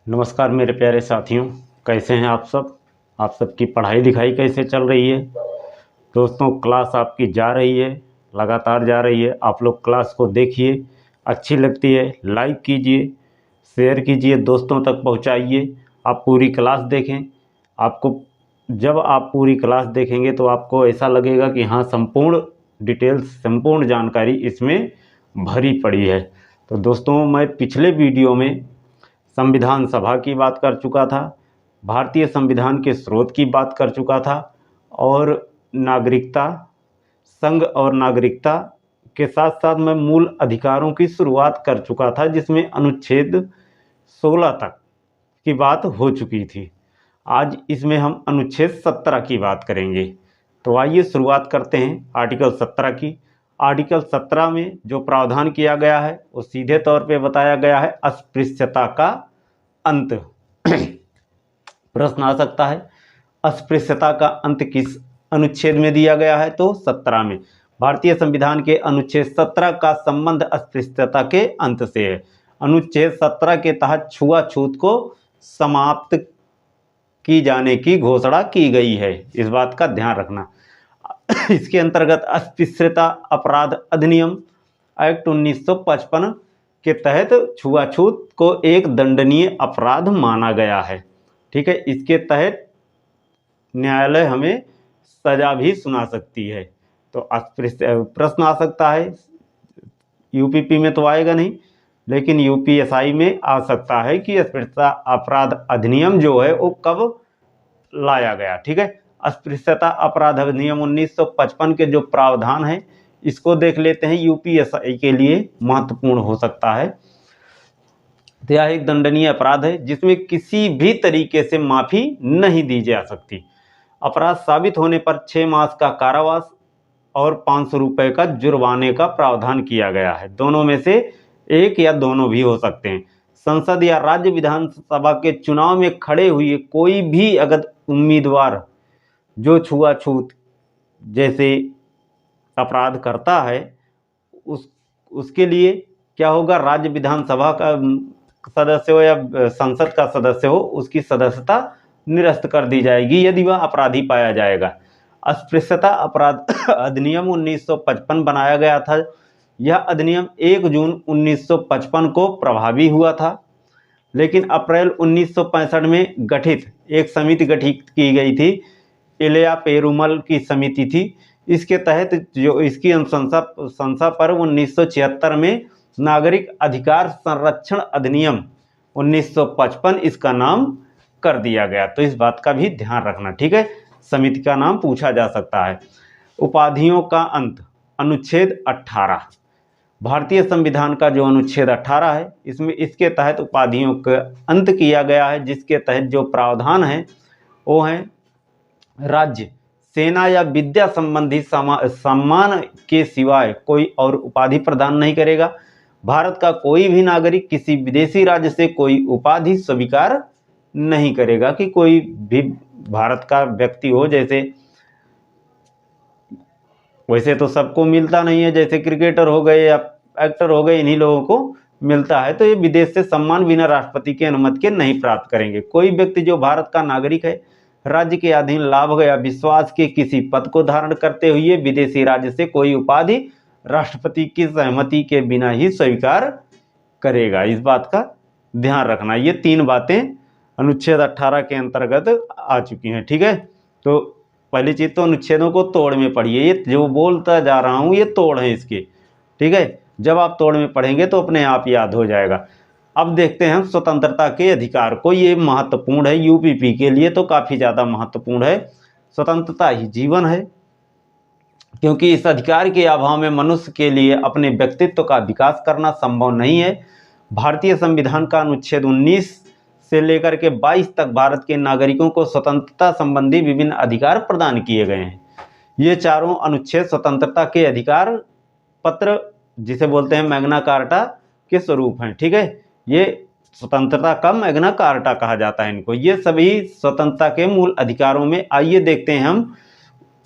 नमस्कार मेरे प्यारे साथियों, कैसे हैं आप सब। आप सबकी पढ़ाई लिखाई कैसे चल रही है। दोस्तों, क्लास आपकी जा रही है, लगातार जा रही है। आप लोग क्लास को देखिए, अच्छी लगती है लाइक कीजिए, शेयर कीजिए, दोस्तों तक पहुंचाइए। आप पूरी क्लास देखें। आपको जब आप पूरी क्लास देखेंगे तो आपको ऐसा लगेगा कि हाँ, संपूर्ण डिटेल्स, संपूर्ण जानकारी इसमें भरी पड़ी है। तो दोस्तों, मैं पिछले वीडियो में संविधान सभा की बात कर चुका था, भारतीय संविधान के स्रोत की बात कर चुका था, और नागरिकता, संघ और नागरिकता के साथ साथ मैं मूल अधिकारों की शुरुआत कर चुका था, जिसमें अनुच्छेद 16 तक की बात हो चुकी थी। आज इसमें हम अनुच्छेद 17 की बात करेंगे। तो आइए शुरुआत करते हैं आर्टिकल 17 की। आर्टिकल 17 में जो प्रावधान किया गया है वो सीधे तौर पे बताया गया है अस्पृश्यता का अंत। प्रश्न आ सकता है, अस्पृश्यता का अंत किस अनुच्छेद में दिया गया है? तो 17 में। भारतीय संविधान के अनुच्छेद 17 का संबंध अस्पृश्यता के अंत से है। अनुच्छेद 17 के तहत छुआछूत को समाप्त की जाने की घोषणा की गई है, इस बात का ध्यान रखना। इसके अंतर्गत अस्पृश्यता अपराध अधिनियम एक्ट 1955 के तहत छुआछूत को एक दंडनीय अपराध माना गया है। ठीक है, इसके तहत न्यायालय हमें सजा भी सुना सकती है। तो अस्पृश्य प्रश्न आ सकता है, यूपीपी में तो आएगा नहीं, लेकिन यूपीएसआई में आ सकता है कि अस्पृश्यता अपराध अधिनियम जो है वो कब लाया गया। ठीक है, अस्पृश्यता अपराध अधिनियम 1955 के जो प्रावधान है इसको देख लेते हैं, यूपीएसआई के लिए महत्वपूर्ण हो सकता है। तो यह एक दंडनीय अपराध है जिसमें किसी भी तरीके से माफी नहीं दी जा सकती। अपराध साबित होने पर 6 मास का कारावास और 500 रुपये का जुर्माने का प्रावधान किया गया है। दोनों में से एक या दोनों भी हो सकते हैं। संसद या राज्य विधानसभा के चुनाव में खड़े हुए कोई भी अगर उम्मीदवार जो छुआछूत जैसे अपराध करता है उसके लिए क्या होगा, राज्य विधानसभा का सदस्य हो या संसद का सदस्य हो, उसकी सदस्यता निरस्त कर दी जाएगी यदि वह अपराधी पाया जाएगा। अस्पृश्यता अपराध अधिनियम 1955 बनाया गया था। यह अधिनियम 1 जून 1955 को प्रभावी हुआ था, लेकिन अप्रैल 1965 में गठित एक समिति गठित की गई थी, इलिया पेरुमल की समिति थी। इसके तहत जो इसकी अनुशंसा पर 1976 में नागरिक अधिकार संरक्षण अधिनियम 1955 इसका नाम कर दिया गया। तो इस बात का भी ध्यान रखना। ठीक है, समिति का नाम पूछा जा सकता है। उपाधियों का अंत, अनुच्छेद 18, भारतीय संविधान का जो अनुच्छेद 18 है इसमें इसके तहत उपाधियों का अंत किया गया है, जिसके तहत जो प्रावधान है वो है राज्य, सेना या विद्या संबंधी सम्मान के सिवाय कोई और उपाधि प्रदान नहीं करेगा। भारत का कोई भी नागरिक किसी विदेशी राज्य से कोई उपाधि स्वीकार नहीं करेगा कि कोई भी भारत का व्यक्ति हो, जैसे वैसे तो सबको मिलता नहीं है, जैसे क्रिकेटर हो गए या एक्टर हो गए, इन्हीं लोगों को मिलता है। तो ये विदेश से सम्मान बिना राष्ट्रपति की अनुमति के नहीं प्राप्त करेंगे। कोई व्यक्ति जो भारत का नागरिक है, राज्य के अधीन लाभ या विश्वास के किसी पद को धारण करते हुए विदेशी राज्य से कोई उपाधि राष्ट्रपति की सहमति के बिना ही स्वीकार करेगा। इस बात का ध्यान रखना। ये 3 बातें अनुच्छेद 18 के अंतर्गत आ चुकी हैं। ठीक है, तो पहली चीज तो अनुच्छेदों को तोड़ में पढ़िए। ये जो बोलता जा रहा हूँ ये तोड़ है इसके। ठीक है, जब आप तोड़ में पढ़ेंगे तो अपने आप याद हो जाएगा। अब देखते हैं स्वतंत्रता के अधिकार को। ये महत्वपूर्ण है, यूपीपी के लिए तो काफ़ी ज़्यादा महत्वपूर्ण है। स्वतंत्रता ही जीवन है, क्योंकि इस अधिकार के अभाव में मनुष्य के लिए अपने व्यक्तित्व का विकास करना संभव नहीं है। भारतीय संविधान का अनुच्छेद 19 से लेकर के 22 तक भारत के नागरिकों को स्वतंत्रता संबंधी विभिन्न अधिकार प्रदान किए गए हैं। ये चारों अनुच्छेद स्वतंत्रता के अधिकार पत्र, जिसे बोलते हैं मैग्ना कार्टा, के स्वरूप हैं। ठीक है, ये स्वतंत्रता का मैग्ना कार्टा कहा जाता है इनको। ये सभी स्वतंत्रता के मूल अधिकारों में। आइए देखते हैं हम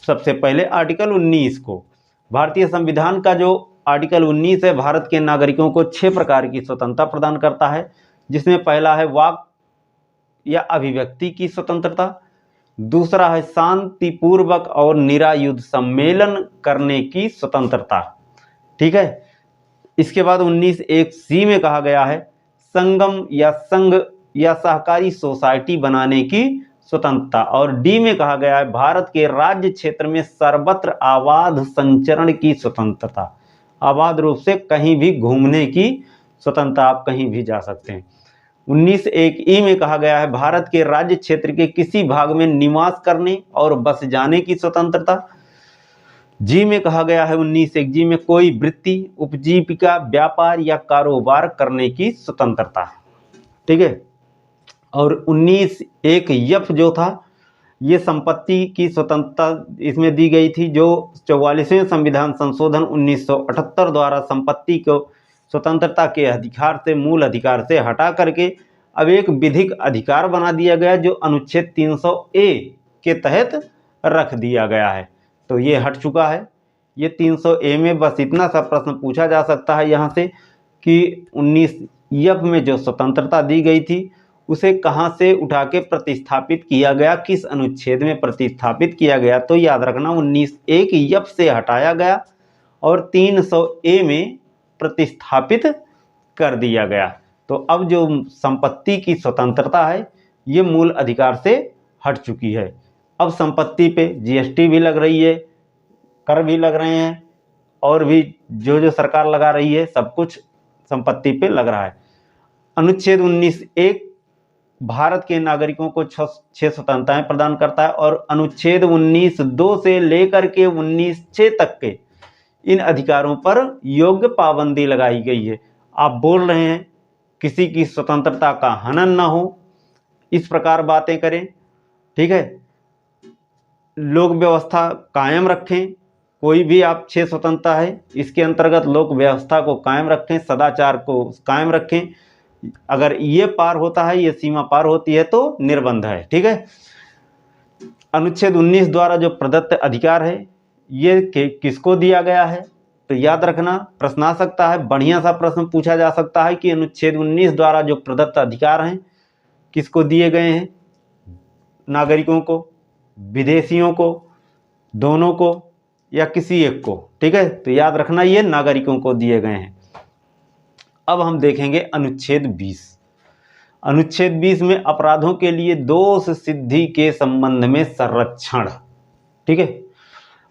सबसे पहले आर्टिकल 19 को। भारतीय संविधान का जो आर्टिकल 19 है, भारत के नागरिकों को 6 प्रकार की स्वतंत्रता प्रदान करता है, जिसमें पहला है वाक या अभिव्यक्ति की स्वतंत्रता। दूसरा है शांतिपूर्वक और निरायुध सम्मेलन करने की स्वतंत्रता। ठीक है। इसके बाद 19(1)(c) में कहा गया है संगम या संघ या सहकारी सोसाइटी बनाने की स्वतंत्रता। और डी में कहा गया है भारत के राज्य क्षेत्र में सर्वत्र आबाद संचरण की स्वतंत्रता। आबाद रूप से कहीं भी घूमने की स्वतंत्रता, आप कहीं भी जा सकते हैं। 19(1)(e) में कहा गया है भारत के राज्य क्षेत्र के किसी भाग में निवास करने और बस जाने की स्वतंत्रता। जी में कहा गया है 19(1)(g) में कोई वृत्ति, उपजीविका, व्यापार या कारोबार करने की स्वतंत्रता। ठीक है। और 19(1)(f) जो था ये संपत्ति की स्वतंत्रता इसमें दी गई थी, जो 44वें संविधान संशोधन 1978 द्वारा संपत्ति को स्वतंत्रता के अधिकार से, मूल अधिकार से हटा करके अब एक विधिक अधिकार बना दिया गया, जो अनुच्छेद 300(a) के तहत रख दिया गया है। तो ये हट चुका है। ये 300(a) में बस इतना सा प्रश्न पूछा जा सकता है यहाँ से कि 19(f) में जो स्वतंत्रता दी गई थी उसे कहाँ से उठा के प्रतिस्थापित किया गया, किस अनुच्छेद में प्रतिस्थापित किया गया। तो याद रखना 19(1)(f) से हटाया गया और 300(a) में प्रतिस्थापित कर दिया गया। तो अब जो संपत्ति की स्वतंत्रता है ये मूल अधिकार से हट चुकी है। अब संपत्ति पे जीएसटी भी लग रही है, कर भी लग रहे हैं, और भी जो सरकार लगा रही है सब कुछ संपत्ति पे लग रहा है। अनुच्छेद 19(1) भारत के नागरिकों को 6 स्वतंत्रताएं प्रदान करता है और अनुच्छेद 19(2) से लेकर के 19(6) तक के इन अधिकारों पर योग्य पाबंदी लगाई गई है। आप बोल रहे हैं किसी की स्वतंत्रता का हनन ना हो, इस प्रकार बातें करें। ठीक है। लोक व्यवस्था कायम रखें, कोई भी आप 6 स्वतंत्रता है इसके अंतर्गत लोक व्यवस्था को कायम रखें, सदाचार को कायम रखें। अगर ये पार होता है, ये सीमा पार होती है तो निर्बंध है। ठीक है। अनुच्छेद 19 द्वारा जो प्रदत्त अधिकार है ये किसको दिया गया है, तो याद रखना प्रश्न आ सकता है, बढ़िया सा प्रश्न पूछा जा सकता है कि अनुच्छेद 19 द्वारा जो प्रदत्त अधिकार हैं किसको दिए गए हैं, नागरिकों को, विदेशियों को, दोनों को या किसी एक को। ठीक है। तो याद रखना ये नागरिकों को दिए गए हैं। अब हम देखेंगे अनुच्छेद 20। अनुच्छेद 20 में अपराधों के लिए दोष सिद्धि के संबंध में संरक्षण। ठीक है।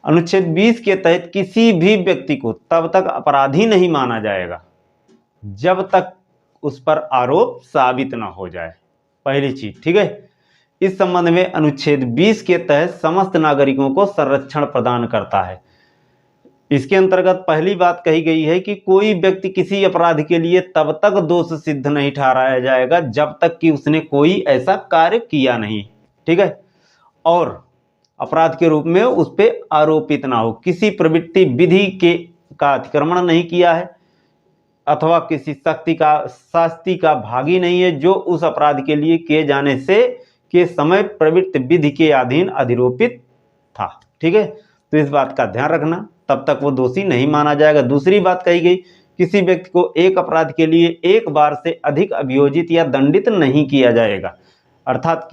अनुच्छेद 20 के तहत किसी भी व्यक्ति को तब तक अपराधी नहीं माना जाएगा जब तक उस पर आरोप साबित न हो जाए, पहली चीज। ठीक है। इस संबंध में अनुच्छेद 20 के तहत समस्त नागरिकों को संरक्षण प्रदान करता है। इसके अंतर्गत पहली बात कही गई है कि कोई व्यक्ति किसी अपराध के लिए तब तक दोष सिद्ध नहीं ठहराया जाएगा जब तक कि उसने कोई ऐसा कार्य किया नहीं। ठीक है। और अपराध के रूप में उस पर आरोपित ना हो, किसी प्रवृत्ति विधि का अतिक्रमण नहीं किया है अथवा किसी शास्ति का भागी नहीं है जो उस अपराध के लिए किए जाने से के समय प्रवृत्ति विधि के अधीन अधिरोपित था। ठीक है। तो इस बात का ध्यान रखना, तब तक वो दोषी नहीं माना जाएगा। दूसरी बात कही गई, किसी व्यक्ति को एक अपराध के लिए एक बार से अधिक अभियोजित या दंडित नहीं किया जाएगा। अर्थात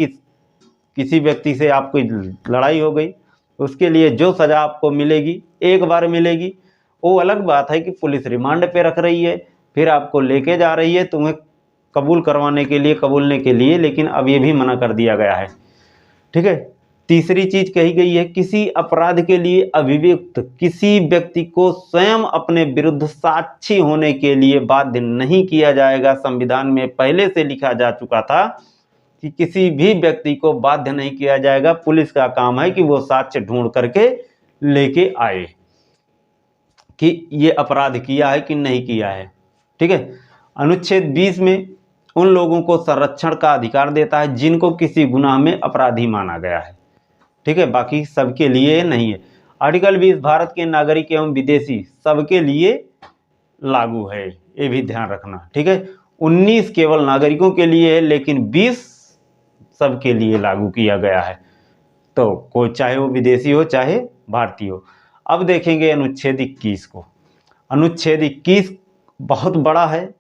किसी व्यक्ति से आपको लड़ाई हो गई, उसके लिए जो सजा आपको मिलेगी एक बार मिलेगी। वो अलग बात है कि पुलिस रिमांड पे रख रही है, फिर आपको लेके जा रही है तुम्हें कबूल करवाने के लिए, कबूलने के लिए, लेकिन अब ये भी मना कर दिया गया है। ठीक है। तीसरी चीज कही गई है, किसी अपराध के लिए अभियुक्त किसी व्यक्ति को स्वयं अपने विरुद्ध साक्षी होने के लिए बाध्य नहीं किया जाएगा। संविधान में पहले से लिखा जा चुका था कि किसी भी व्यक्ति को बाध्य नहीं किया जाएगा, पुलिस का काम है कि वो साक्ष्य ढूंढ करके लेके आए कि ये अपराध किया है कि नहीं किया है। ठीक है। अनुच्छेद 20 में उन लोगों को संरक्षण का अधिकार देता है जिनको किसी गुनाह में अपराधी माना गया है। ठीक है। बाकी सबके लिए नहीं है। आर्टिकल 20 भारत के नागरिक एवं विदेशी सबके लिए लागू है, ये भी ध्यान रखना। ठीक है। 19 केवल नागरिकों के लिए है, लेकिन 20 सबके लिए लागू किया गया है। तो कोई चाहे वो विदेशी हो चाहे भारतीय हो। अब देखेंगे अनुच्छेद 21 को। अनुच्छेद 21 बहुत बड़ा है,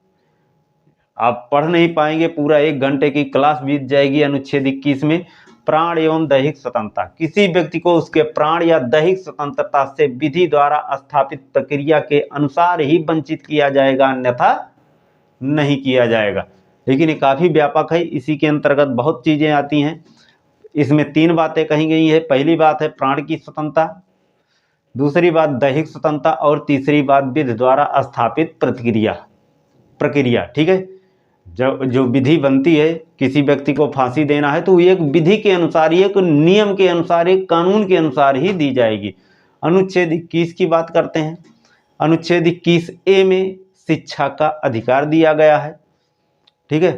आप पढ़ नहीं पाएंगे, पूरा 1 घंटे की क्लास बीत जाएगी। अनुच्छेद 21 में प्राण एवं दैहिक स्वतंत्रता, किसी व्यक्ति को उसके प्राण या दैहिक स्वतंत्रता से विधि द्वारा स्थापित प्रक्रिया के अनुसार ही वंचित किया जाएगा, अन्यथा नहीं किया जाएगा। लेकिन ये काफ़ी व्यापक है, इसी के अंतर्गत बहुत चीज़ें आती हैं। इसमें 3 बातें कही गई है। पहली बात है प्राण की स्वतंत्रता, दूसरी बात दैहिक स्वतंत्रता और तीसरी बात विधि द्वारा स्थापित प्रक्रिया। ठीक है, जो विधि बनती है, किसी व्यक्ति को फांसी देना है तो एक विधि के अनुसार, एक नियम के अनुसार, एक कानून के अनुसार ही दी जाएगी। अनुच्छेद 21 की बात करते हैं। अनुच्छेद 21A में शिक्षा का अधिकार दिया गया है। ठीक है,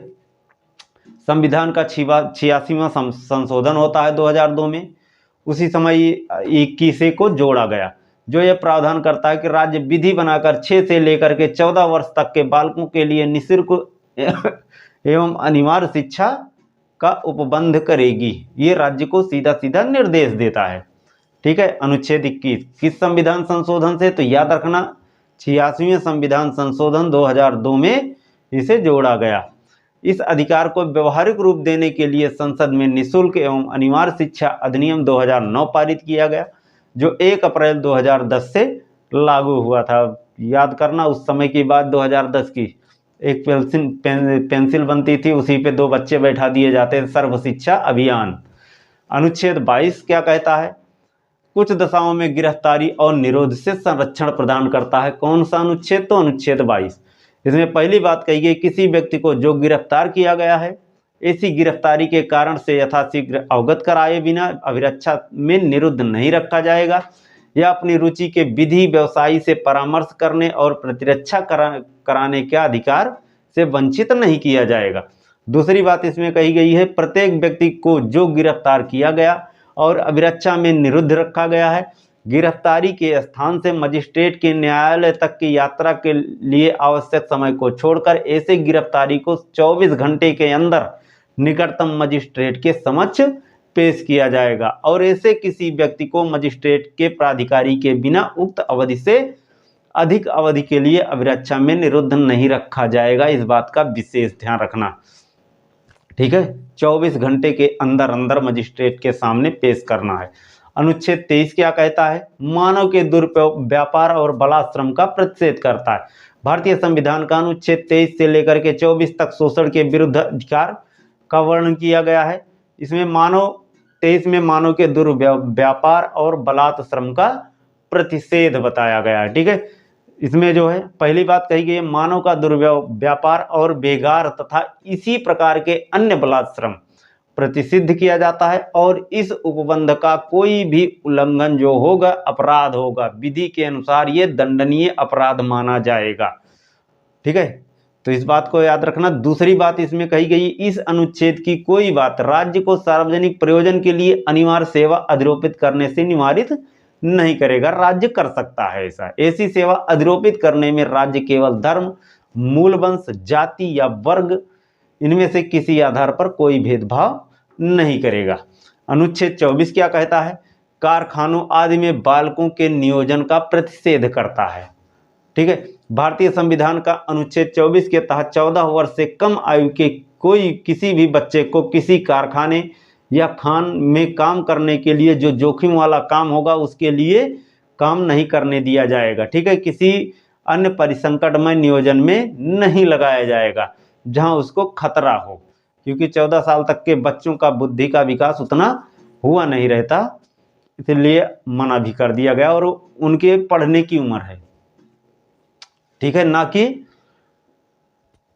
संविधान का 86वां संशोधन होता है 2002 में। उसी समय 21A को जोड़ा गया, जो यह प्रावधान करता है कि राज्य विधि बनाकर 6 से लेकर के 14 वर्ष तक के बालकों के लिए निःशुल्क एवं अनिवार्य शिक्षा का उपबंध करेगी। ये राज्य को सीधा सीधा निर्देश देता है। ठीक है, अनुच्छेद 21 किस संविधान संशोधन से, तो याद रखना 86वें संविधान संशोधन 2002 में इसे जोड़ा गया। इस अधिकार को व्यवहारिक रूप देने के लिए संसद में निःशुल्क एवं अनिवार्य शिक्षा अधिनियम 2009 पारित किया गया, जो 1 अप्रैल 2010 से लागू हुआ था। याद करना, उस समय की बात 2010 की। एक पेंसिल बनती थी, उसी पे 2 बच्चे बैठा दिए जाते थे, सर्व शिक्षा अभियान। अनुच्छेद 22 क्या कहता है, कुछ दशाओं में गिरफ्तारी और निरोध से संरक्षण प्रदान करता है। कौन सा अनुच्छेद, तो अनुच्छेद 22। इसमें पहली बात कही गई, किसी व्यक्ति को जो गिरफ्तार किया गया है, ऐसी गिरफ्तारी के कारण से यथाशीघ्र अवगत कराए बिना अभिरक्षा में निरुद्ध नहीं रखा जाएगा, या अपनी रुचि के विधि व्यवसायी से परामर्श करने और प्रतिरक्षा कराने के अधिकार से वंचित नहीं किया जाएगा। दूसरी बात इसमें कही गई है, प्रत्येक व्यक्ति को जो गिरफ्तार किया गया और अभिरक्षा में निरुद्ध रखा गया है, गिरफ्तारी के स्थान से मजिस्ट्रेट के न्यायालय तक की यात्रा के लिए आवश्यक समय को छोड़कर ऐसे गिरफ्तारी को 24 घंटे के अंदर निकटतम मजिस्ट्रेट के समक्ष पेश किया जाएगा, और ऐसे किसी व्यक्ति को मजिस्ट्रेट के प्राधिकारी के बिना उक्त अवधि से अधिक अवधि के लिए अभिरक्षा में निरुद्ध नहीं रखा जाएगा। इस बात का विशेष ध्यान रखना। ठीक है, 24 घंटे के अंदर अंदर मजिस्ट्रेट के सामने पेश करना है। अनुच्छेद 23 क्या कहता है, मानव के दुरुपयोग, व्यापार और बलात्श्रम का प्रतिषेध करता है। भारतीय संविधान का अनुच्छेद 23 से लेकर के 24 तक शोषण के विरुद्ध अधिकार का वर्णन किया गया है। इसमें 23 में मानव के दुर्व्यापार और बलात्श्रम का प्रतिषेध बताया गया है। ठीक है, इसमें जो है पहली बात कही गई है, मानव का दुर्व्यापार और बेगार तथा इसी प्रकार के अन्य बलात्श्रम प्रतिषिद्ध किया जाता है, और इस उपबंध का कोई भी उल्लंघन जो होगा अपराध होगा, विधि के अनुसार ये दंडनीय अपराध माना जाएगा। ठीक है, तो इस बात को याद रखना। दूसरी बात इसमें कही गई, इस अनुच्छेद की कोई बात राज्य को सार्वजनिक प्रयोजन के लिए अनिवार्य सेवा अधिरोपित करने से निवारित नहीं करेगा। राज्य कर सकता है ऐसी सेवा अधिरोपित करने में राज्य केवल धर्म, मूल वंश, जाति या वर्ग, इनमें से किसी आधार पर कोई भेदभाव नहीं करेगा। अनुच्छेद 24 क्या कहता है, कारखानों आदि में बालकों के नियोजन का प्रतिषेध करता है। ठीक है, भारतीय संविधान का अनुच्छेद 24 के तहत 14 वर्ष से कम आयु के किसी भी बच्चे को किसी कारखाने या खान में काम करने के लिए जो जोखिम वाला काम होगा उसके लिए काम नहीं करने दिया जाएगा। ठीक है, किसी अन्य परिसंकटमय नियोजन में नहीं लगाया जाएगा जहां उसको खतरा हो, क्योंकि 14 साल तक के बच्चों का बुद्धि का विकास उतना हुआ नहीं रहता, इसलिए मना भी कर दिया गया, और उनके पढ़ने की उम्र है। ठीक है, ना कि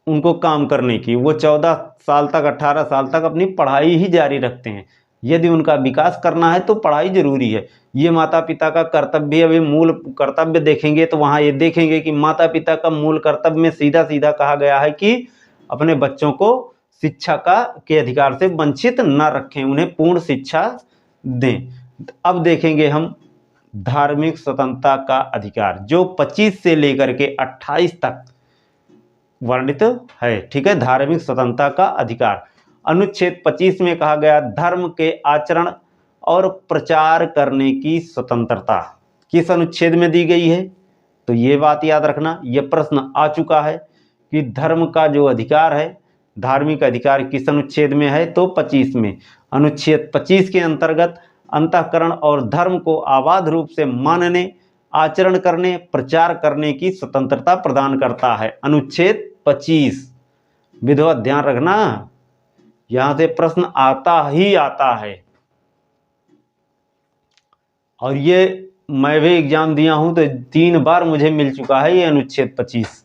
उनको काम करने की। वो 14 साल तक, 18 साल तक अपनी पढ़ाई ही जारी रखते हैं। यदि उनका विकास करना है तो पढ़ाई जरूरी है। ये माता पिता का कर्तव्य, अभी मूल कर्तव्य देखेंगे तो वहाँ ये देखेंगे कि माता पिता का मूल कर्तव्य में सीधा सीधा कहा गया है कि अपने बच्चों को शिक्षा के अधिकार से वंचित न रखें, उन्हें पूर्ण शिक्षा दें। अब देखेंगे हम धार्मिक स्वतंत्रता का अधिकार, जो 25 से लेकर के 28 तक वर्णित है। ठीक है, धार्मिक स्वतंत्रता का अधिकार अनुच्छेद 25 में कहा गया, धर्म के आचरण और प्रचार करने की स्वतंत्रता किस अनुच्छेद में दी गई है, तो ये बात याद रखना। यह प्रश्न आ चुका है कि धर्म का जो अधिकार है, धार्मिक अधिकार किस अनुच्छेद में है, तो 25 में। अनुच्छेद 25 के अंतर्गत अंतःकरण और धर्म को अबाध रूप से मानने, आचरण करने, प्रचार करने की स्वतंत्रता प्रदान करता है। अनुच्छेद 25 विधिवत ध्यान रखना, यहां से प्रश्न आता ही आता है। और ये मैं भी एग्जाम दिया हूं तो 3 बार मुझे मिल चुका है ये अनुच्छेद 25।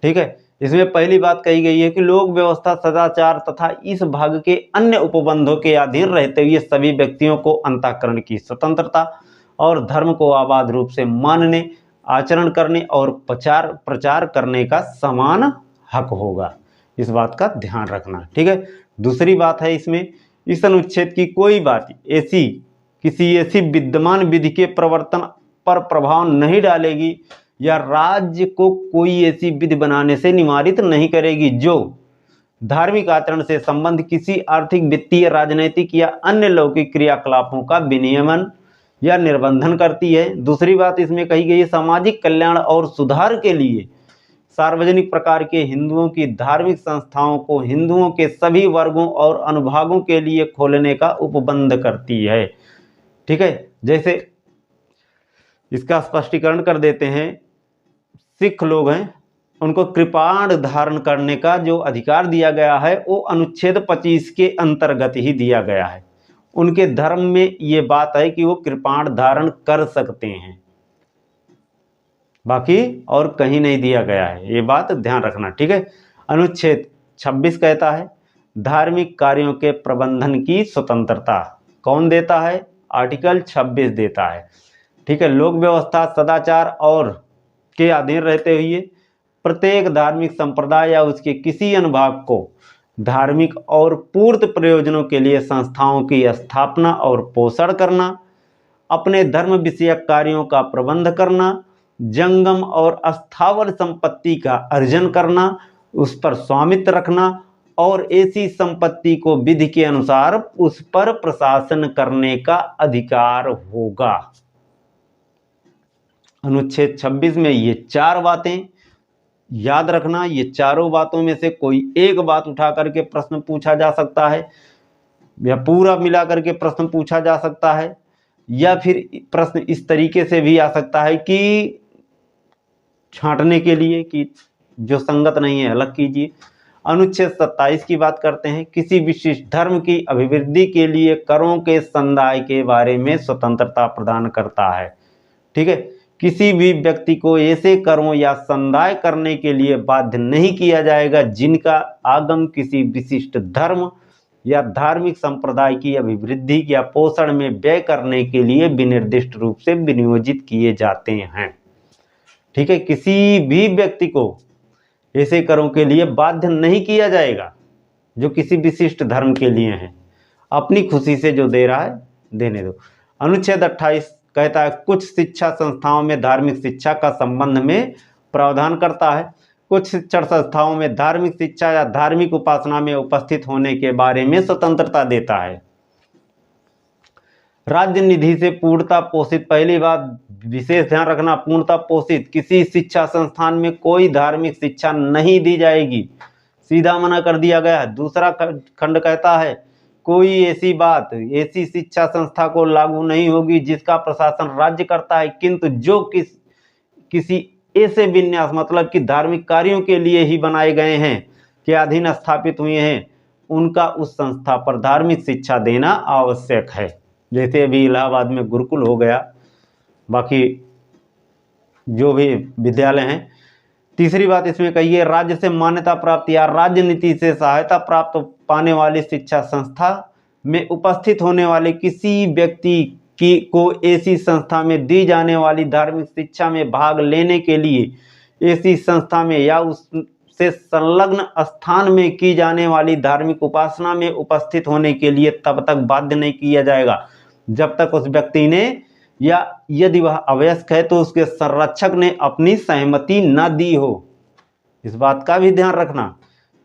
ठीक है, इसमें पहली बात कही गई है कि लोक व्यवस्था, सदाचार तथा इस भाग के अन्य उपबंधों के अधीन रहते हुए सभी व्यक्तियों को अंतःकरण की स्वतंत्रता और धर्म को अबाध रूप से मानने, आचरण करने और प्रचार करने का समान हक होगा। इस बात का ध्यान रखना। ठीक है, दूसरी बात है इसमें, इस अनुच्छेद की कोई बात किसी ऐसी विद्यमान विधि के प्रवर्तन पर प्रभाव नहीं डालेगी या राज्य को कोई ऐसी विधि बनाने से निवारित नहीं करेगी जो धार्मिक आचरण से संबंध किसी आर्थिक, वित्तीय, राजनैतिक या अन्य लौकिक क्रियाकलापों का विनियमन या निर्बंधन करती है। दूसरी बात इसमें कही गई है, सामाजिक कल्याण और सुधार के लिए सार्वजनिक प्रकार के हिंदुओं की धार्मिक संस्थाओं को हिंदुओं के सभी वर्गों और अनुभागों के लिए खोलने का उपबंध करती है। ठीक है, जैसे इसका स्पष्टीकरण कर देते हैं, सिख लोग हैं, उनको कृपाण धारण करने का जो अधिकार दिया गया है वो अनुच्छेद 25 के अंतर्गत ही दिया गया है। उनके धर्म में ये बात है कि वो कृपाण धारण कर सकते हैं, बाकी और कहीं नहीं दिया गया है, ये बात ध्यान रखना। ठीक है, अनुच्छेद 26 कहता है धार्मिक कार्यों के प्रबंधन की स्वतंत्रता कौन देता है, आर्टिकल 26 देता है। ठीक है, लोक व्यवस्था, सदाचार और के अधीन रहते हुए प्रत्येक धार्मिक संप्रदाय या उसके किसी अनुभाग को धार्मिक और पूर्त प्रयोजनों के लिए संस्थाओं की स्थापना और पोषण करना, अपने धर्म विषयक कार्यों का प्रबंध करना, जंगम और अस्थावर संपत्ति का अर्जन करना, उस पर स्वामित्व रखना और ऐसी संपत्ति को विधि के अनुसार उस पर प्रशासन करने का अधिकार होगा। अनुच्छेद 26 में ये 4 बातें याद रखना। ये चारों बातों में से कोई एक बात उठा करके प्रश्न पूछा जा सकता है, या पूरा मिला करके प्रश्न पूछा जा सकता है, या फिर प्रश्न इस तरीके से भी आ सकता है कि छांटने के लिए कि जो संगत नहीं है अलग कीजिए। अनुच्छेद 27 की बात करते हैं, किसी विशिष्ट धर्म की अभिवृद्धि के लिए करों के संदाय के बारे में स्वतंत्रता प्रदान करता है। ठीक है, किसी भी व्यक्ति को ऐसे करों या संदाय करने के लिए बाध्य नहीं किया जाएगा जिनका आगम किसी विशिष्ट धर्म या धार्मिक संप्रदाय की अभिवृद्धि या पोषण में व्यय करने के लिए विनिर्दिष्ट रूप से विनियोजित किए जाते हैं। ठीक है, किसी भी व्यक्ति को ऐसे करों के लिए बाध्य नहीं किया जाएगा जो किसी विशिष्ट धर्म के लिए हैं, अपनी खुशी से जो दे रहा है देने दो। अनुच्छेद 28 कहता है कुछ शिक्षा संस्थाओं में धार्मिक शिक्षा का संबंध में प्रावधान करता है। कुछ शिक्षण संस्थाओं में धार्मिक शिक्षा या धार्मिक उपासना में उपस्थित होने के बारे में स्वतंत्रता देता है। राज्य निधि से पूर्णता पोषित, पहली बात विशेष ध्यान रखना, पूर्णता पोषित किसी शिक्षा संस्थान में कोई धार्मिक शिक्षा नहीं दी जाएगी, सीधा मना कर दिया गया है। दूसरा खंड कहता है कोई ऐसी बात, ऐसी शिक्षा संस्था को लागू नहीं होगी जिसका प्रशासन राज्य करता है, किंतु जो किसी ऐसे विन्यास मतलब कि धार्मिक कार्यों के लिए ही बनाए गए हैं के अधीन स्थापित हुए हैं, उनका उस संस्था पर धार्मिक शिक्षा देना आवश्यक है। जैसे अभी इलाहाबाद में गुरुकुल हो गया, बाकी जो भी विद्यालय हैं। तीसरी बात इसमें कही है राज्य से मान्यता प्राप्त या राज्य नीति से सहायता प्राप्त पाने वाली शिक्षा संस्था में उपस्थित होने वाले किसी व्यक्ति को ऐसी संस्था में दी जाने वाली धार्मिक शिक्षा में भाग लेने के लिए ऐसी संस्था में या उससे संलग्न स्थान में की जाने वाली धार्मिक उपासना में उपस्थित होने के लिए तब तक बाध्य नहीं किया जाएगा जब तक उस व्यक्ति ने या यदि वह अवयस्क है तो उसके संरक्षक ने अपनी सहमति न दी हो। इस बात का भी ध्यान रखना,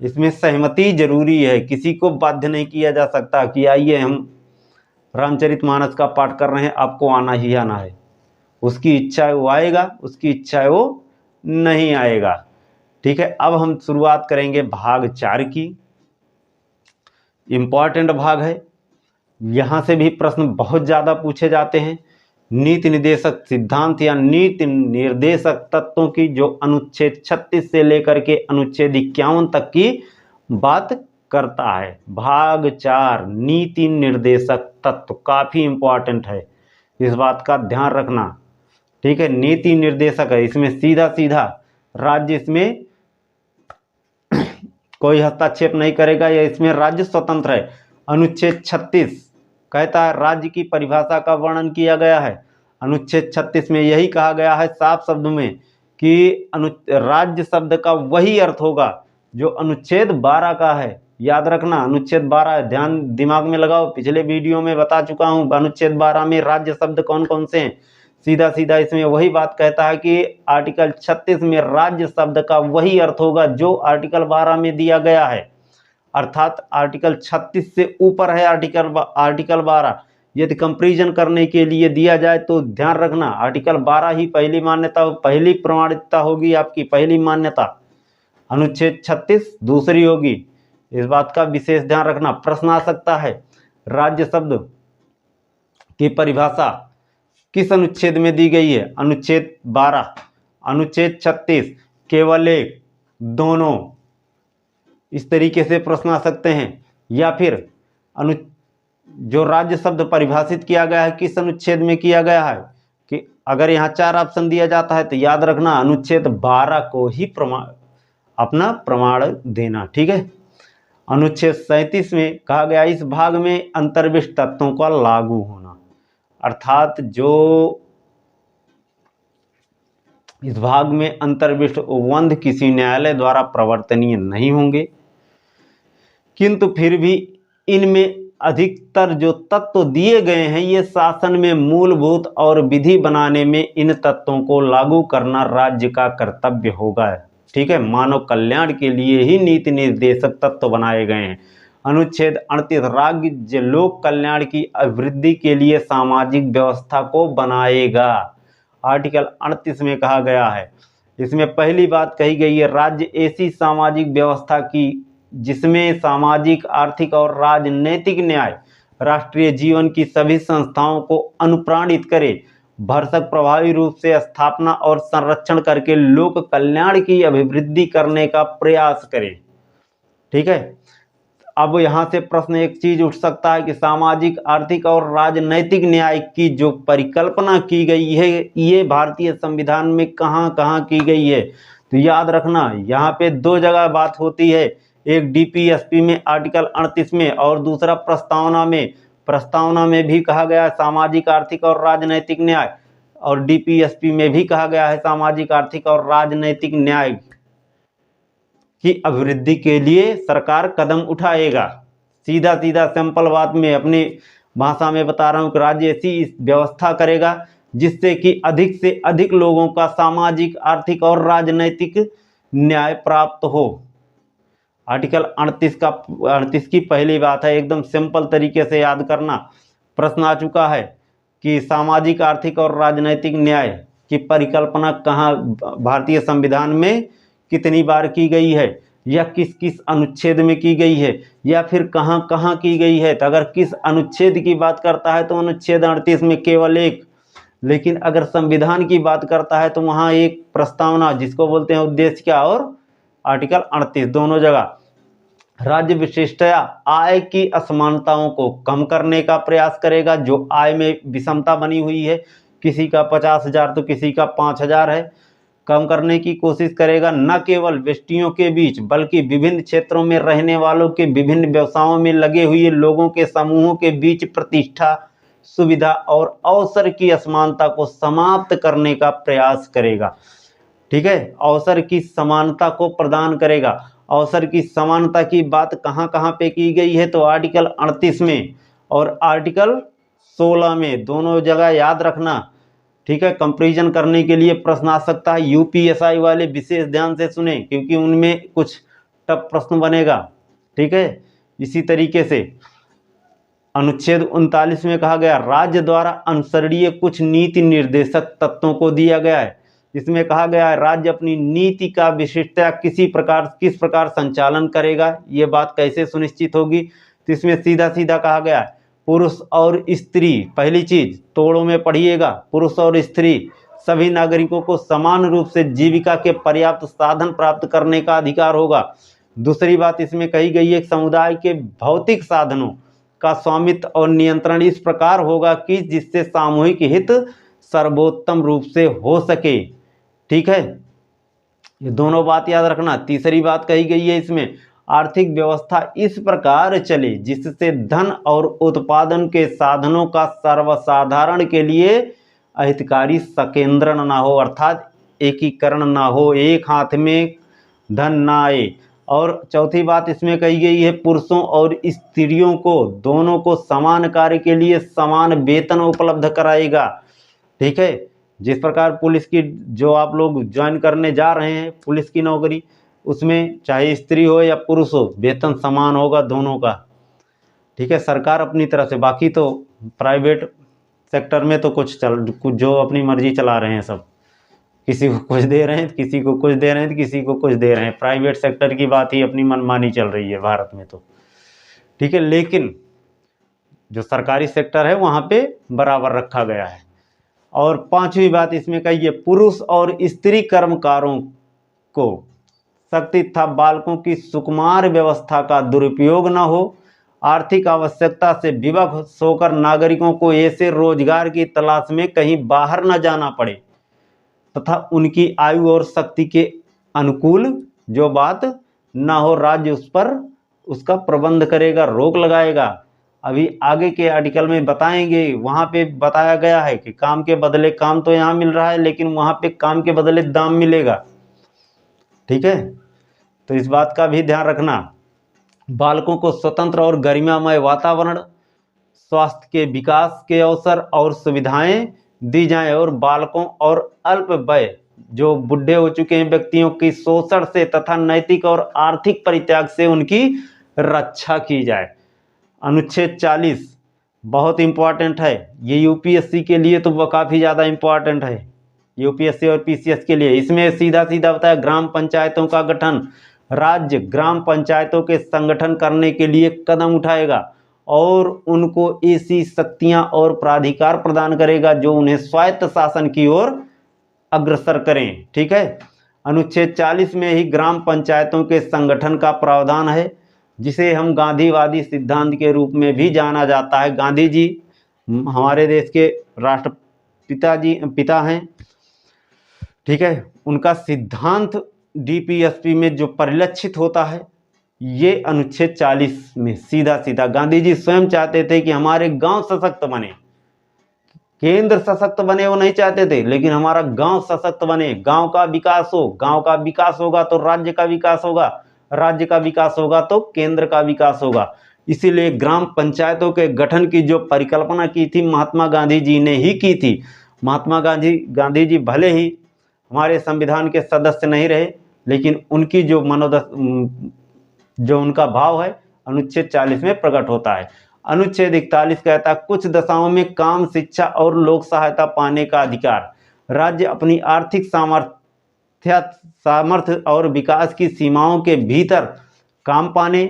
इसमें सहमति जरूरी है, किसी को बाध्य नहीं किया जा सकता कि आइए हम रामचरितमानस का पाठ कर रहे हैं, आपको आना ही आना है। उसकी इच्छा है वो आएगा, उसकी इच्छा है वो नहीं आएगा। ठीक है, अब हम शुरुआत करेंगे भाग 4 की। इम्पॉर्टेंट भाग है, यहाँ से भी प्रश्न बहुत ज़्यादा पूछे जाते हैं। नीति निर्देशक सिद्धांत या नीति निर्देशक तत्वों की जो अनुच्छेद 36 से लेकर के अनुच्छेद 51 तक की बात करता है। भाग 4 नीति निर्देशक तत्व काफ़ी इम्पॉर्टेंट है, इस बात का ध्यान रखना। ठीक है, नीति निर्देशक है, इसमें सीधा सीधा राज्य इसमें कोई हस्तक्षेप नहीं करेगा, या इसमें राज्य स्वतंत्र है। अनुच्छेद 36 कहता है राज्य की परिभाषा का वर्णन किया गया है। अनुच्छेद 36 में यही कहा गया है साफ शब्द में कि राज्य शब्द का वही अर्थ होगा जो अनुच्छेद 12 का है। याद रखना, अनुच्छेद 12 ध्यान दिमाग में लगाओ, पिछले वीडियो में बता चुका हूं अनुच्छेद 12 में राज्य शब्द कौन कौन से हैं। सीधा सीधा इसमें वही बात कहता है कि आर्टिकल 36 में राज्य शब्द का वही अर्थ होगा जो आर्टिकल 12 में दिया गया है। अर्थात आर्टिकल 36 से ऊपर है आर्टिकल 12। यदि कंपेरिजन करने के लिए दिया जाए तो ध्यान रखना आर्टिकल 12 ही पहली मान्यता, पहली प्रमाणिकता होगी आपकी, पहली मान्यता। अनुच्छेद 36 दूसरी होगी, इस बात का विशेष ध्यान रखना। प्रश्न आ सकता है राज्य शब्द की परिभाषा किस अनुच्छेद में दी गई है? अनुच्छेद 12, अनुच्छेद 36, केवल एक, दोनों, इस तरीके से प्रश्न आ सकते हैं। या फिर जो राज्य शब्द परिभाषित किया गया है किस अनुच्छेद में किया गया है, कि अगर यहाँ 4 ऑप्शन दिया जाता है तो याद रखना अनुच्छेद 12 को ही अपना प्रमाण देना। ठीक है, अनुच्छेद 37 में कहा गया इस भाग में अंतर्विष्ट तत्वों का लागू होना, अर्थात जो इस भाग में अंतर्विष्ट उपबंध किसी न्यायालय द्वारा प्रवर्तनीय नहीं होंगे, किंतु फिर भी इनमें अधिकतर जो तत्व दिए गए हैं ये शासन में मूलभूत और विधि बनाने में इन तत्वों को लागू करना राज्य का कर्तव्य होगा। ठीक है, मानव कल्याण के लिए ही नीति निर्देशक तत्व बनाए गए हैं। अनुच्छेद 38 राज्य लोक कल्याण की अभिवृद्धि के लिए सामाजिक व्यवस्था को बनाएगा। आर्टिकल 38 में कहा गया है, इसमें पहली बात कही गई है राज्य ऐसी सामाजिक व्यवस्था की जिसमें सामाजिक, आर्थिक और राजनीतिक न्याय राष्ट्रीय जीवन की सभी संस्थाओं को अनुप्राणित करे, भरसक प्रभावी रूप से स्थापना और संरक्षण करके लोक कल्याण की अभिवृद्धि करने का प्रयास करे। ठीक है, अब यहाँ से प्रश्न एक चीज उठ सकता है कि सामाजिक, आर्थिक और राजनैतिक न्याय की जो परिकल्पना की गई है ये भारतीय संविधान में कहाँ कहाँ की गई है? तो याद रखना यहाँ पे 2 जगह बात होती है, एक डीपीएसपी में आर्टिकल 38 में और दूसरा प्रस्तावना में। प्रस्तावना में भी कहा गया है सामाजिक, आर्थिक और राजनैतिक न्याय, और डीपीएसपी में भी कहा गया है सामाजिक, आर्थिक और राजनैतिक न्याय की अभिवृद्धि के लिए सरकार कदम उठाएगा। सीधा सीधा सिंपल बात में अपनी भाषा में बता रहा हूँ कि राज्य ऐसी व्यवस्था करेगा जिससे कि अधिक से अधिक लोगों का सामाजिक, आर्थिक और राजनैतिक न्याय प्राप्त हो। आर्टिकल 38 की पहली बात है, एकदम सिंपल तरीके से याद करना। प्रश्न आ चुका है कि सामाजिक, आर्थिक और राजनैतिक न्याय की परिकल्पना कहाँ भारतीय संविधान में कितनी बार की गई है, या किस किस अनुच्छेद में की गई है, या फिर कहाँ कहाँ की गई है। तो अगर किस अनुच्छेद की बात करता है तो अनुच्छेद 38 में केवल एक, लेकिन अगर संविधान की बात करता है तो वहाँ एक प्रस्तावना जिसको बोलते हैं उद्देश्य और आर्टिकल 38 दोनों जगह राज्य विशिष्टता आय की असमानताओं को कम करने का प्रयास करेगा। जो आय में विषमता बनी हुई है, किसी का 50,000 तो किसी का 5,000 है, कम करने की कोशिश करेगा। न केवल व्यक्तियों के बीच बल्कि विभिन्न क्षेत्रों में रहने वालों के विभिन्न व्यवसायों में लगे हुए लोगों के समूहों के बीच प्रतिष्ठा, सुविधा और अवसर की असमानता को समाप्त करने का प्रयास करेगा। ठीक है, अवसर की समानता को प्रदान करेगा। अवसर की समानता की बात कहाँ कहाँ पे की गई है? तो आर्टिकल 38 में और आर्टिकल 16 में, दोनों जगह याद रखना। ठीक है, कंपैरिजन करने के लिए प्रश्न आ सकता है। यूपीएसआई वाले विशेष ध्यान से सुने क्योंकि उनमें कुछ टफ प्रश्न बनेगा। ठीक है, इसी तरीके से अनुच्छेद 39 में कहा गया राज्य द्वारा अनुसरणीय कुछ नीति निर्देशक तत्वों को दिया गया है। इसमें कहा गया है राज्य अपनी नीति का विशिष्टता किस प्रकार संचालन करेगा, ये बात कैसे सुनिश्चित होगी। तो इसमें सीधा सीधा कहा गया है पुरुष और स्त्री, पहली चीज तोड़ों में पढ़िएगा, पुरुष और स्त्री सभी नागरिकों को समान रूप से जीविका के पर्याप्त साधन प्राप्त करने का अधिकार होगा। दूसरी बात इसमें कही गई है समुदाय के भौतिक साधनों का स्वामित्व और नियंत्रण इस प्रकार होगा कि जिससे सामूहिक हित सर्वोत्तम रूप से हो सके। ठीक है, ये दोनों बात याद रखना। तीसरी बात कही गई है इसमें आर्थिक व्यवस्था इस प्रकार चले जिससे धन और उत्पादन के साधनों का सर्वसाधारण के लिए अहितकारी संकेंद्रण ना हो, अर्थात एकीकरण ना हो, एक हाथ में धन ना आए। और चौथी बात इसमें कही गई है पुरुषों और स्त्रियों को दोनों को समान कार्य के लिए समान वेतन उपलब्ध कराएगा। ठीक है, जिस प्रकार पुलिस की जो आप लोग ज्वाइन करने जा रहे हैं पुलिस की नौकरी, उसमें चाहे स्त्री हो या पुरुष हो वेतन समान होगा दोनों का। ठीक है, सरकार अपनी तरफ से, बाकी तो प्राइवेट सेक्टर में तो कुछ जो अपनी मर्जी चला रहे हैं सब, किसी को कुछ दे रहे हैं, किसी को कुछ दे रहे हैं, किसी को कुछ दे रहे हैं। प्राइवेट सेक्टर की बात ही अपनी मनमानी चल रही है भारत में तो। ठीक है, लेकिन जो सरकारी सेक्टर है वहाँ पे बराबर रखा गया है। और पांचवी बात इसमें कही है पुरुष और स्त्री कर्मकारों को शक्ति तथा बालकों की सुकुमार व्यवस्था का दुरुपयोग न हो, आर्थिक आवश्यकता से विवश होकर नागरिकों को ऐसे रोजगार की तलाश में कहीं बाहर न जाना पड़े तथा उनकी आयु और शक्ति के अनुकूल जो बात ना हो, राज्य उस पर उसका प्रबंध करेगा, रोक लगाएगा। अभी आगे के आर्टिकल में बताएंगे, वहाँ पे बताया गया है कि काम के बदले काम तो यहाँ मिल रहा है लेकिन वहाँ पे काम के बदले दाम मिलेगा। ठीक है, तो इस बात का भी ध्यान रखना। बालकों को स्वतंत्र और गरिमामय वातावरण, स्वास्थ्य के विकास के अवसर और सुविधाएं दी जाएं और बालकों और अल्प वय जो बूढ़े हो चुके हैं व्यक्तियों की शोषण से तथा नैतिक और आर्थिक परित्याग से उनकी रक्षा की जाए। अनुच्छेद 40 बहुत इंपॉर्टेंट है, ये यूपीएससी के लिए तो काफ़ी ज़्यादा इंपॉर्टेंट है, यूपीएससी और पीसीएस के लिए। इसमें सीधा सीधा बताया ग्राम पंचायतों का गठन, राज्य ग्राम पंचायतों के संगठन करने के लिए कदम उठाएगा और उनको ऐसी शक्तियां और प्राधिकार प्रदान करेगा जो उन्हें स्वायत्त शासन की ओर अग्रसर करें। ठीक है, अनुच्छेद 40 में ही ग्राम पंचायतों के संगठन का प्रावधान है जिसे हम गांधीवादी सिद्धांत के रूप में भी जाना जाता है। गांधी जी हमारे देश के पिता हैं। ठीक है, उनका सिद्धांत डीपीएसपी में जो परिलक्षित होता है ये अनुच्छेद 40 में सीधा सीधा गांधी जी स्वयं चाहते थे कि हमारे गांव सशक्त बने, केंद्र सशक्त बने वो नहीं चाहते थे, लेकिन हमारा गांव सशक्त बने, गांव का विकास हो, गांव का विकास होगा तो राज्य का विकास होगा, राज्य का विकास होगा तो केंद्र का विकास होगा। इसीलिए ग्राम पंचायतों के गठन की जो परिकल्पना की थी महात्मा गांधी जी ने ही की थी। महात्मा गांधी जी भले ही हमारे संविधान के सदस्य नहीं रहे, लेकिन उनकी जो जो उनका भाव है अनुच्छेद 40 में प्रकट होता है। अनुच्छेद 41 कहता है कुछ दशाओं में काम, शिक्षा और लोक सहायता पाने का अधिकार। राज्य अपनी आर्थिक सामर्थ्य और विकास की सीमाओं के भीतर काम पाने,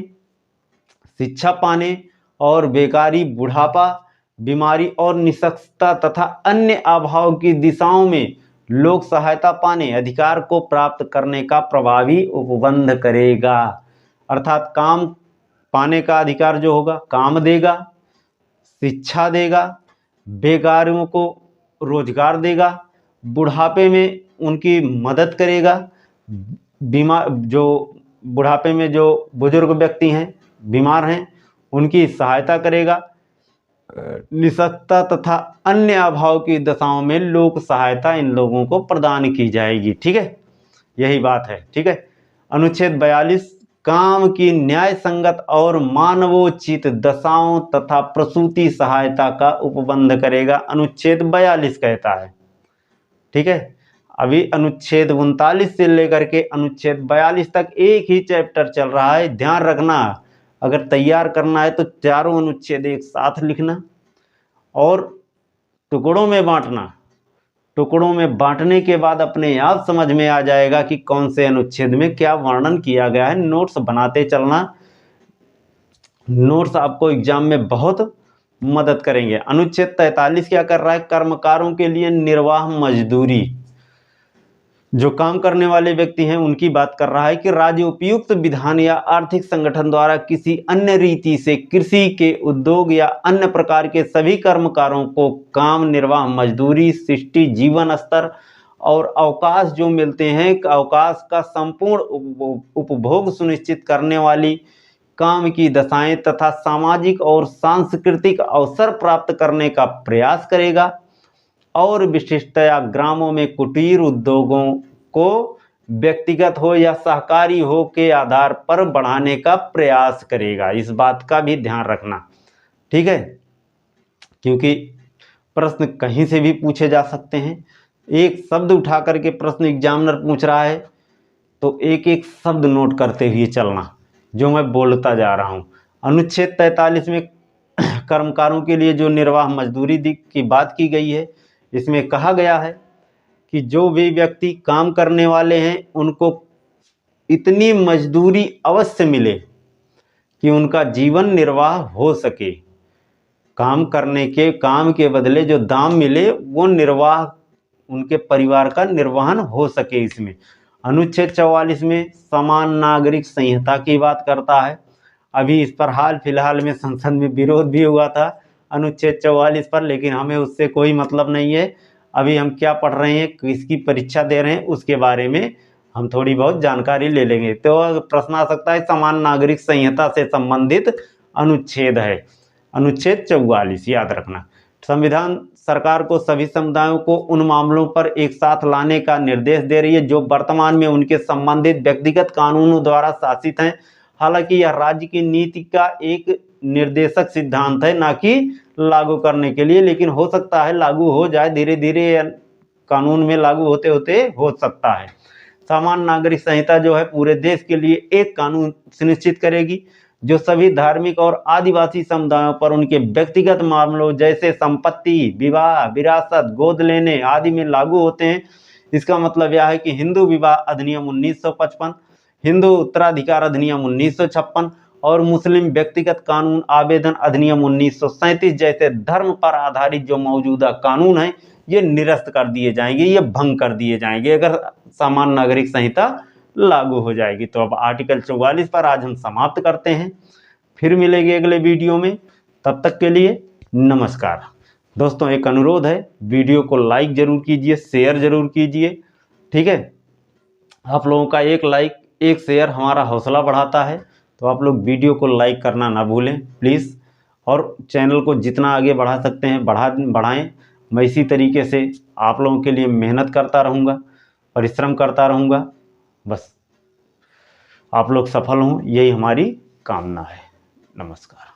शिक्षा पाने और बेकारी, बुढ़ापा, बीमारी और निःशक्तता तथा अन्य अभाव की दिशाओं में लोक सहायता पाने अधिकार को प्राप्त करने का प्रभावी उपबंध करेगा। अर्थात काम पाने का अधिकार जो होगा, काम देगा, शिक्षा देगा, बेकारों को रोजगार देगा, बुढ़ापे में उनकी मदद करेगा, बुढ़ापे में जो बुजुर्ग व्यक्ति हैं, बीमार हैं, उनकी सहायता करेगा, निःशक्तता तथा अन्य अभाव की दशाओं में लोक सहायता इन लोगों को प्रदान की जाएगी। ठीक है, यही बात है। ठीक है, अनुच्छेद 42 काम की न्याय संगत और मानवोचित दशाओं तथा प्रसूति सहायता का उपबंध करेगा, अनुच्छेद 42 कहता है। ठीक है, अभी अनुच्छेद 39 से लेकर के अनुच्छेद 42 तक एक ही चैप्टर चल रहा है। ध्यान रखना, अगर तैयार करना है तो चारों अनुच्छेद एक साथ लिखना और टुकड़ों में बांटना। टुकड़ों में बांटने के बाद अपने आप समझ में आ जाएगा कि कौन से अनुच्छेद में क्या वर्णन किया गया है। नोट्स बनाते चलना, नोट्स आपको एग्जाम में बहुत मदद करेंगे। अनुच्छेद 43 क्या कर रहा है? कर्मकारों के लिए निर्वाह मजदूरी, जो काम करने वाले व्यक्ति हैं उनकी बात कर रहा है कि राज्य उपयुक्त विधान या आर्थिक संगठन द्वारा किसी अन्य रीति से कृषि के उद्योग या अन्य प्रकार के सभी कर्मकारों को काम निर्वाह मजदूरी, सृष्टि, जीवन स्तर और अवकाश जो मिलते हैं, अवकाश का संपूर्ण उपभोग सुनिश्चित करने वाली काम की दशाएं तथा सामाजिक और सांस्कृतिक अवसर प्राप्त करने का प्रयास करेगा और विशिष्टतया ग्रामों में कुटीर उद्योगों को व्यक्तिगत हो या सहकारी हो के आधार पर बढ़ाने का प्रयास करेगा। इस बात का भी ध्यान रखना, ठीक है, क्योंकि प्रश्न कहीं से भी पूछे जा सकते हैं। एक शब्द उठा करके प्रश्न एग्जामिनर पूछ रहा है तो एक एक शब्द नोट करते हुए चलना, जो मैं बोलता जा रहा हूँ। अनुच्छेद 43 में कर्मकारों के लिए जो निर्वाह मजदूरी की बात की गई है, इसमें कहा गया है कि जो भी व्यक्ति काम करने वाले हैं उनको इतनी मजदूरी अवश्य मिले कि उनका जीवन निर्वाह हो सके। काम के बदले जो दाम मिले वो निर्वाह, उनके परिवार का निर्वहन हो सके। इसमें अनुच्छेद 44 में समान नागरिक संहिता की बात करता है। अभी इस पर हाल फिलहाल में संसद में विरोध भी हुआ था अनुच्छेद 44 पर, लेकिन हमें उससे कोई मतलब नहीं है। अभी हम क्या पढ़ रहे हैं, किसकी परीक्षा दे रहे हैं, उसके बारे में हम थोड़ी बहुत जानकारी ले लेंगे। तो प्रश्न आ सकता है समान नागरिक संहिता से संबंधित अनुच्छेद है अनुच्छेद 44, याद रखना। संविधान सरकार को सभी समुदायों को उन मामलों पर एक साथ लाने का निर्देश दे रही है जो वर्तमान में उनके संबंधित व्यक्तिगत कानूनों द्वारा शासित हैं। हालांकि यह राज्य की नीति का एक निर्देशक सिद्धांत है, ना कि लागू करने के लिए, लेकिन हो सकता है लागू हो जाए, धीरे धीरे कानून में लागू होते होते हो सकता है। समान नागरिक संहिता जो है पूरे देश के लिए एक कानून सुनिश्चित करेगी जो सभी धार्मिक और आदिवासी समुदायों पर उनके व्यक्तिगत मामलों जैसे संपत्ति, विवाह, विरासत, गोद लेने आदि में लागू होते हैं। इसका मतलब यह है कि हिंदू विवाह अधिनियम 1955, हिंदू उत्तराधिकार अधिनियम 1956 और मुस्लिम व्यक्तिगत कानून आवेदन अधिनियम 1937 जैसे धर्म पर आधारित जो मौजूदा कानून हैं ये निरस्त कर दिए जाएंगे, ये भंग कर दिए जाएंगे अगर समान नागरिक संहिता लागू हो जाएगी। तो अब आर्टिकल 44 पर आज हम समाप्त करते हैं, फिर मिलेंगे अगले वीडियो में। तब तक के लिए नमस्कार। दोस्तों एक अनुरोध है, वीडियो को लाइक जरूर कीजिए, शेयर जरूर कीजिए, ठीक है। आप लोगों का एक लाइक एक शेयर हमारा हौसला बढ़ाता है, तो आप लोग वीडियो को लाइक करना ना भूलें प्लीज़, और चैनल को जितना आगे बढ़ा सकते हैं बढ़ाएं। मैं इसी तरीके से आप लोगों के लिए मेहनत करता रहूँगा, परिश्रम करता रहूँगा, बस आप लोग सफल हों यही हमारी कामना है। नमस्कार।